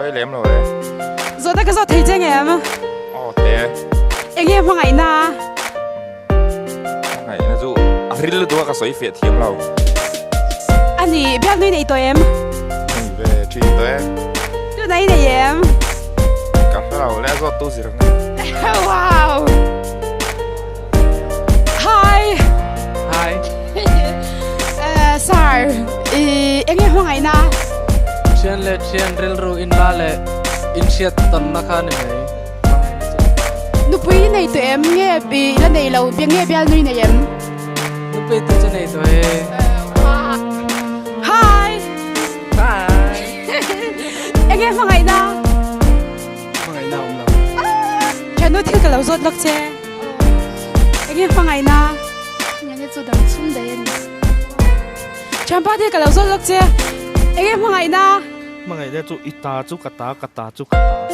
rồi lém rồi đấy. Rồi ta cái giọt thấy chăng em? Ồ thế. Em nghe phong ngày na. Ngày nó dụ ril đua cái sấy phiệt thiếm lâu. Anh đi biết nơi này tụi em. Mình về truy tới. Tụi này này em. Cà phê lâu lẽ do tu gì rồi. Wow. Hi. Hi. Sir, em nghe phong ngày na. Chian le chian ril ru in la le in siat ton na kha ni mai. Nupui này tụi em nghe bị lần này lâu biết nghe biết nơi này em. Nu pe tu cha nei to he. Hi. Hi. Em nghe phong ngày na. Mangai na um la. Cho nó thiếu cái lâu giọt lắc che. Em nghe phong ngày na. nhà cái chỗ đằng xuống đấy Chẳng bao thiếu cái lâu giọt lắc che. Em nghe phong ngày na. Mangai de chu ita chu kata kata chu kata.